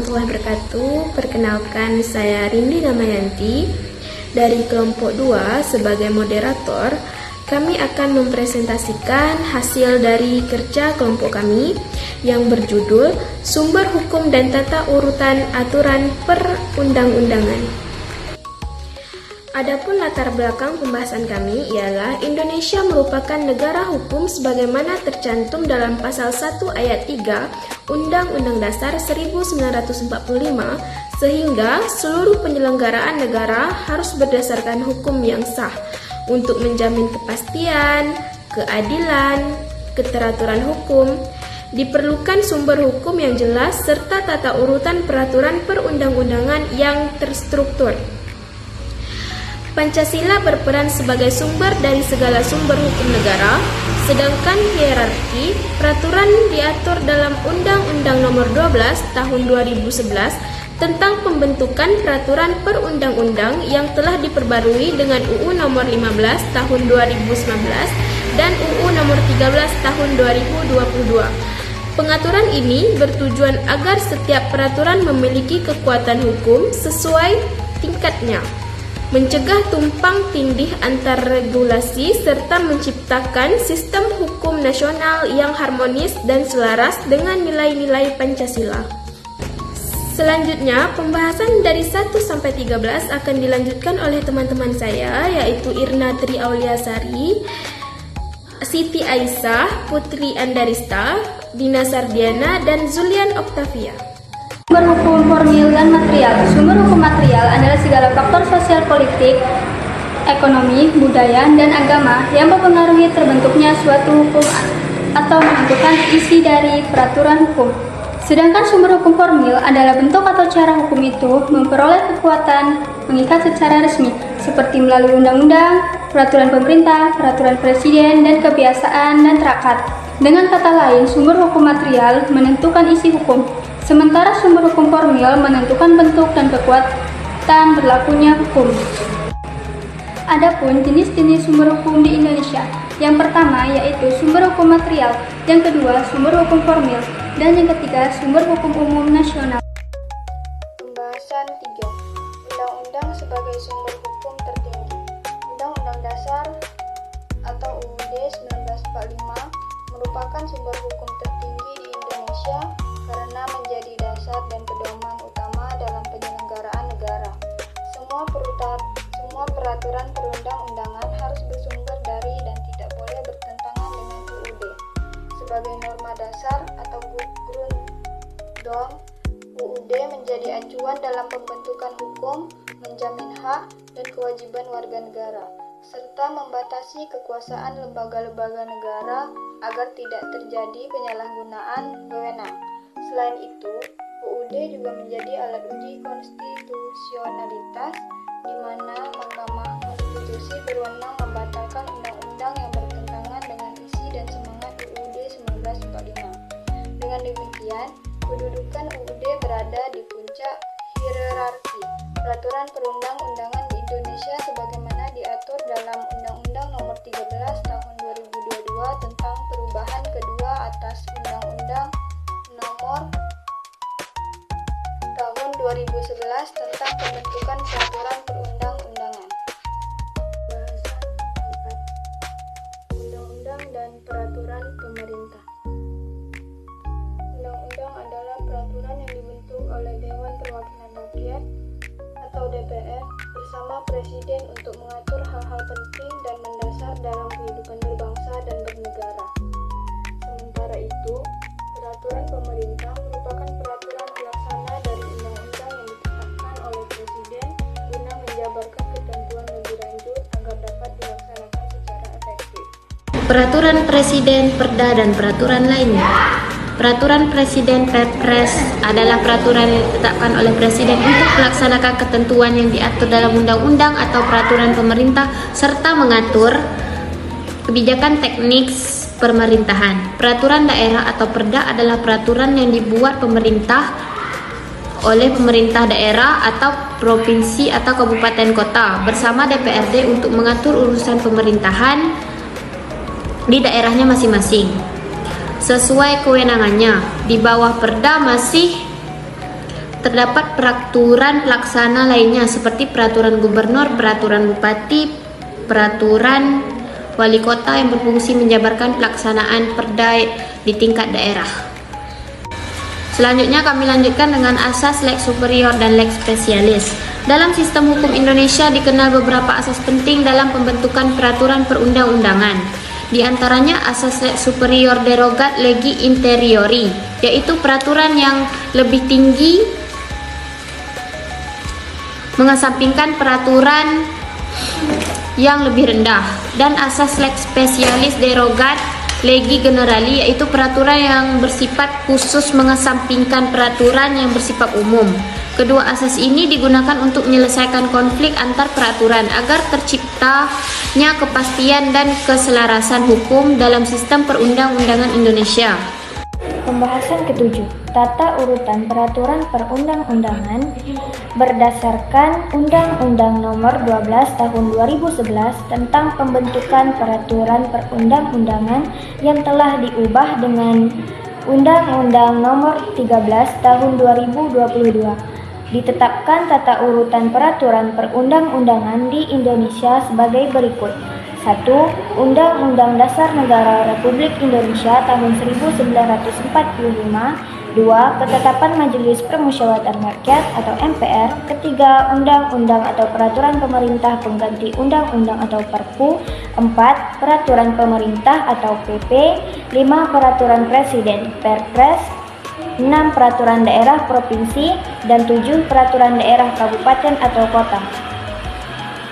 warahmatullahi wabarakatuh. Perkenalkan, saya Rindi Damayanti dari kelompok 2 sebagai moderator. Kami akan mempresentasikan hasil dari kerja kelompok kami yang berjudul Sumber Hukum dan Tata Urutan Aturan Perundang-undangan. Adapun latar belakang pembahasan kami ialah Indonesia merupakan negara hukum sebagaimana tercantum dalam pasal 1 ayat 3 Undang-Undang Dasar 1945, sehingga seluruh penyelenggaraan negara harus berdasarkan hukum yang sah untuk menjamin kepastian, keadilan, keteraturan hukum. Diperlukan sumber hukum yang jelas serta tata urutan peraturan perundang-undangan yang terstruktur. Pancasila berperan sebagai sumber dari segala sumber hukum negara, sedangkan hierarki peraturan diatur dalam Undang-Undang Nomor 12 Tahun 2011 tentang pembentukan peraturan perundang-undang yang telah diperbarui dengan UU Nomor 15 Tahun 2019 dan UU Nomor 13 Tahun 2022. Pengaturan ini bertujuan agar setiap peraturan memiliki kekuatan hukum sesuai tingkatnya, mencegah tumpang tindih antar regulasi, serta menciptakan sistem hukum nasional yang harmonis dan selaras dengan nilai-nilai Pancasila. Selanjutnya, pembahasan dari 1 sampai 13 akan dilanjutkan oleh teman-teman saya, yaitu Irna Tri Auliasari, Siti Aisyah, Putri Andarista, Dina Sardiana, dan Zulian Octavia. Sumber hukum formil dan material. Sumber hukum material adalah segala faktor sosial, politik, ekonomi, budaya, dan agama yang mempengaruhi terbentuknya suatu hukum atau menentukan isi dari peraturan hukum. Sedangkan sumber hukum formil adalah bentuk atau cara hukum itu memperoleh kekuatan mengikat secara resmi, seperti melalui undang-undang, peraturan pemerintah, peraturan presiden, dan kebiasaan dan terakat. Dengan kata lain, sumber hukum material menentukan isi hukum, sementara sumber hukum formil menentukan bentuk dan kekuatan berlakunya hukum. Adapun jenis-jenis sumber hukum di Indonesia, yang pertama yaitu sumber hukum material, yang kedua sumber hukum formil, dan yang ketiga sumber hukum umum nasional. Pembahasan 3. Undang-undang sebagai sumber hukum tertinggi. Undang-Undang Dasar atau UUD 1945 merupakan sumber hukum tertinggi di Indonesia karena menjadi dasar dan pedoman utama dalam penyelenggaraan negara. Semua peraturan perundang-undangan harus bersumber dari dan tidak boleh bertentangan dengan UUD. Sebagai norma dasar atau Grunddom, UUD menjadi acuan dalam pembentukan hukum, menjamin hak dan kewajiban warga negara, serta membatasi kekuasaan lembaga-lembaga negara agar tidak terjadi penyalahgunaan wewenang. Selain itu, UUD juga menjadi alat uji konstitusionalitas di mana Mahkamah Konstitusi berwenang membatalkan undang-undang yang bertentangan dengan isi dan semangat UUD 1945. Dengan demikian, kedudukan UUD berada di puncak hierarki peraturan perundang-undangan di Indonesia sebagaimana diatur dalam Undang-Undang Nomor 13 Tahun 2022 tentang perubahan kedua atas Undang-Undang Nomor Tahun 2011 tentang pembentukan peraturan perundang-undangan. Bahasan 4. Undang-undang dan peraturan pemerintah. Undang-undang adalah peraturan yang dibentuk oleh Dewan Perwakilan Rakyat atau DPR bersama Presiden untuk mengatur hal-hal penting dan mendasar dalam kehidupan berbangsa dan bernegara. Sementara itu, peraturan pemerintah merupakan peraturan pelaksana dari undang-undang yang ditetapkan oleh Presiden guna menjabarkan ketentuan lebih lanjut agar dapat dilaksanakan secara efektif. Peraturan Presiden, Perda, dan peraturan lainnya. Peraturan Presiden Perpres adalah peraturan yang ditetapkan oleh Presiden untuk melaksanakan ketentuan yang diatur dalam undang-undang atau peraturan pemerintah serta mengatur kebijakan teknis pemerintahan. Peraturan daerah atau Perda adalah peraturan yang dibuat pemerintah oleh pemerintah daerah atau provinsi atau kabupaten kota bersama DPRD untuk mengatur urusan pemerintahan di daerahnya masing-masing sesuai kewenangannya. Di bawah Perda masih terdapat peraturan pelaksana lainnya seperti peraturan gubernur, peraturan bupati, peraturan wali kota yang berfungsi menjabarkan pelaksanaan perda di tingkat daerah. Selanjutnya kami lanjutkan dengan asas lex superior dan lex specialis. Dalam sistem hukum Indonesia dikenal beberapa asas penting dalam pembentukan peraturan perundang-undangan. Di antaranya asas lex superior derogat legi interiori, yaitu peraturan yang lebih tinggi mengesampingkan peraturan yang lebih rendah, dan asas lex specialis derogat legi generali, yaitu peraturan yang bersifat khusus mengesampingkan peraturan yang bersifat umum. Kedua asas ini digunakan untuk menyelesaikan konflik antar peraturan agar terciptanya kepastian dan keselarasan hukum dalam sistem perundang-undangan Indonesia. Pembahasan ketujuh, tata urutan peraturan perundang-undangan berdasarkan Undang-Undang Nomor 12 Tahun 2011 tentang pembentukan peraturan perundang-undangan yang telah diubah dengan Undang-Undang Nomor 13 Tahun 2022. Ditetapkan tata urutan peraturan perundang-undangan di Indonesia sebagai berikut. 1. Undang-Undang Dasar Negara Republik Indonesia tahun 1945. 2. Ketetapan Majelis Permusyawaratan Rakyat atau MPR. Ketiga, undang-undang atau peraturan pemerintah pengganti undang-undang atau Perpu. 4. Peraturan pemerintah atau PP. 5. Peraturan presiden Perpres. 6. Peraturan daerah provinsi, dan 7. Peraturan daerah kabupaten atau kota.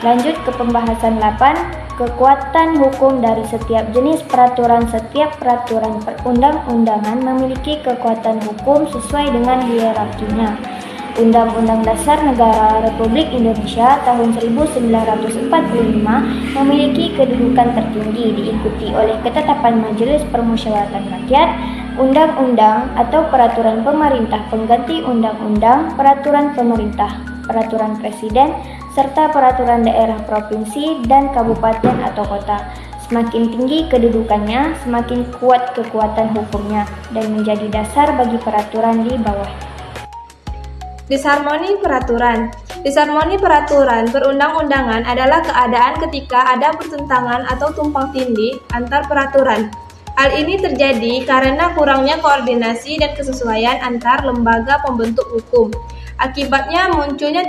Lanjut ke pembahasan 8. Kekuatan hukum dari setiap jenis peraturan. Setiap peraturan perundang-undangan memiliki kekuatan hukum sesuai dengan hierarkinya. Undang-Undang Dasar Negara Republik Indonesia tahun 1945 memiliki kedudukan tertinggi, diikuti oleh ketetapan Majelis Permusyawaratan Rakyat, undang-undang atau peraturan pemerintah pengganti undang-undang, peraturan pemerintah, peraturan presiden, serta peraturan daerah provinsi dan kabupaten atau kota. Semakin tinggi kedudukannya, semakin kuat kekuatan hukumnya dan menjadi dasar bagi peraturan di bawah. Disharmoni peraturan. Disharmoni peraturan perundang-undangan adalah keadaan ketika ada pertentangan atau tumpang tindih antar peraturan. Hal ini terjadi karena kurangnya koordinasi dan kesesuaian antar lembaga pembentuk hukum. Akibatnya munculnya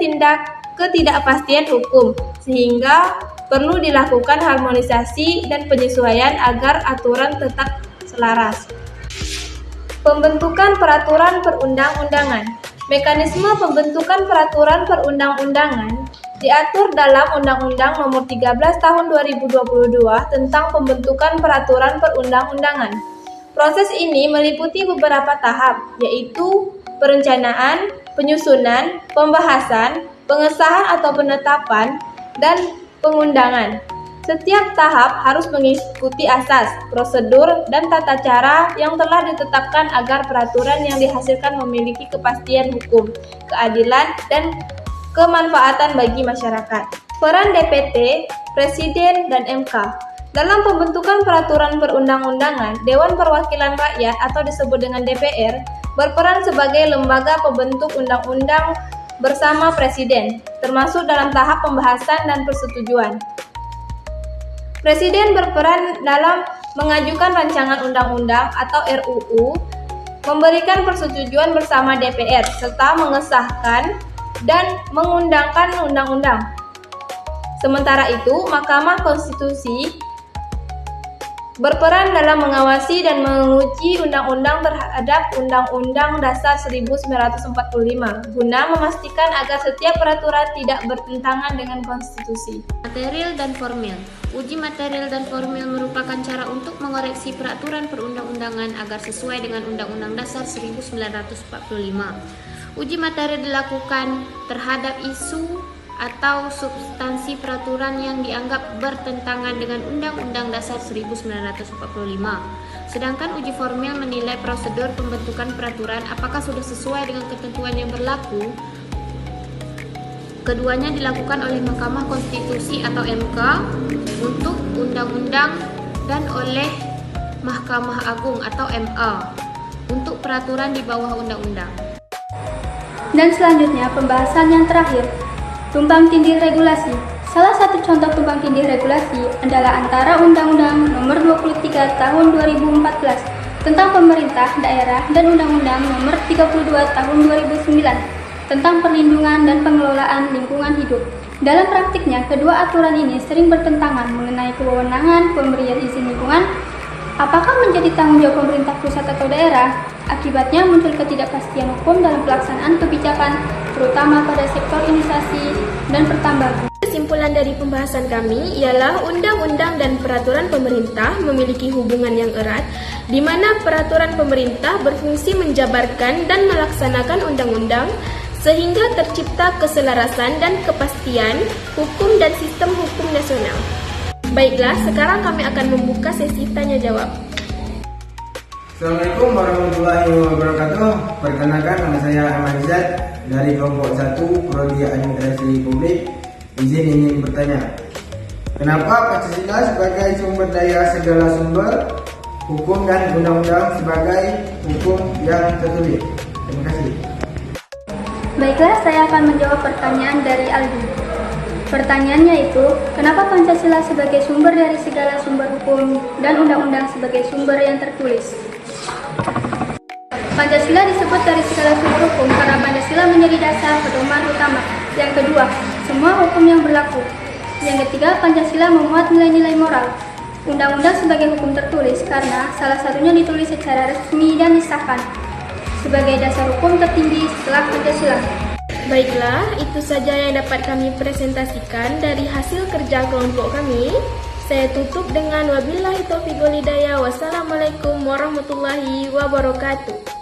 ketidakpastian hukum, sehingga perlu dilakukan harmonisasi dan penyesuaian agar aturan tetap selaras. Pembentukan peraturan perundang-undangan. Mekanisme pembentukan peraturan perundang-undangan diatur dalam Undang-Undang Nomor 13 Tahun 2022 tentang pembentukan peraturan perundang-undangan. Proses ini meliputi beberapa tahap, yaitu perencanaan, penyusunan, pembahasan, pengesahan atau penetapan, dan pengundangan. Setiap tahap harus mengikuti asas, prosedur, dan tata cara yang telah ditetapkan agar peraturan yang dihasilkan memiliki kepastian hukum, keadilan, dan kemanfaatan bagi masyarakat. Peran DPT, Presiden, dan MK. Dalam pembentukan peraturan perundang-undangan, Dewan Perwakilan Rakyat atau disebut dengan DPR berperan sebagai lembaga pembentuk undang-undang bersama Presiden, termasuk dalam tahap pembahasan dan persetujuan. Presiden berperan dalam mengajukan rancangan undang-undang atau RUU, memberikan persetujuan bersama DPR, serta mengesahkan dan mengundangkan undang-undang. Sementara itu, Mahkamah Konstitusi berperan dalam mengawasi dan menguji undang-undang terhadap Undang-Undang Dasar 1945 guna memastikan agar setiap peraturan tidak bertentangan dengan konstitusi. Material dan formil. Uji material dan formil merupakan cara untuk mengoreksi peraturan perundang-undangan agar sesuai dengan Undang-Undang Dasar 1945. Uji material dilakukan terhadap isu atau substansi peraturan yang dianggap bertentangan dengan Undang-Undang Dasar 1945. Sedangkan uji formil menilai prosedur pembentukan peraturan apakah sudah sesuai dengan ketentuan yang berlaku. Keduanya dilakukan oleh Mahkamah Konstitusi atau MK untuk undang-undang dan oleh Mahkamah Agung atau MA untuk peraturan di bawah undang-undang. Dan selanjutnya pembahasan yang terakhir, tumpang tindih regulasi. Salah satu contoh tumpang tindih regulasi adalah antara Undang-Undang Nomor 23 Tahun 2014 tentang pemerintah daerah dan Undang-Undang Nomor 32 Tahun 2009 tentang perlindungan dan pengelolaan lingkungan hidup. Dalam praktiknya, kedua aturan ini sering bertentangan mengenai kewenangan pemberian izin lingkungan. Apakah menjadi tanggung jawab pemerintah pusat atau daerah? Akibatnya muncul ketidakpastian hukum dalam pelaksanaan kebijakan, terutama pada sektor inisiasi dan pertambangan. Kesimpulan dari pembahasan kami ialah undang-undang dan peraturan pemerintah memiliki hubungan yang erat, di mana peraturan pemerintah berfungsi menjabarkan dan melaksanakan undang-undang, sehingga tercipta keselarasan dan kepastian hukum dan sistem hukum nasional. Baiklah, sekarang kami akan membuka sesi tanya-jawab. Assalamualaikum warahmatullahi wabarakatuh. Perkenalkan, nama saya Ahmad Zat dari kelompok 1 Prodi Administrasi Publik. Ingin bertanya, kenapa Pancasila sebagai sumber daya segala sumber hukum dan undang-undang sebagai hukum yang tertulis? Terima kasih. Baiklah, saya akan menjawab pertanyaan dari Aldi. Pertanyaannya itu, kenapa Pancasila sebagai sumber dari segala sumber hukum dan undang-undang sebagai sumber yang tertulis? Pancasila disebut dari segala sumber hukum karena Pancasila menjadi dasar pedoman utama. Yang kedua, semua hukum yang berlaku. Yang ketiga, Pancasila memuat nilai-nilai moral. Undang-undang sebagai hukum tertulis karena salah satunya ditulis secara resmi dan disahkan sebagai dasar hukum tertinggi setelah Pancasila. Baiklah, itu saja yang dapat kami presentasikan dari hasil kerja kelompok kami. Saya tutup dengan wabillahi taufiq wal hidayah. Wassalamualaikum warahmatullahi wabarakatuh.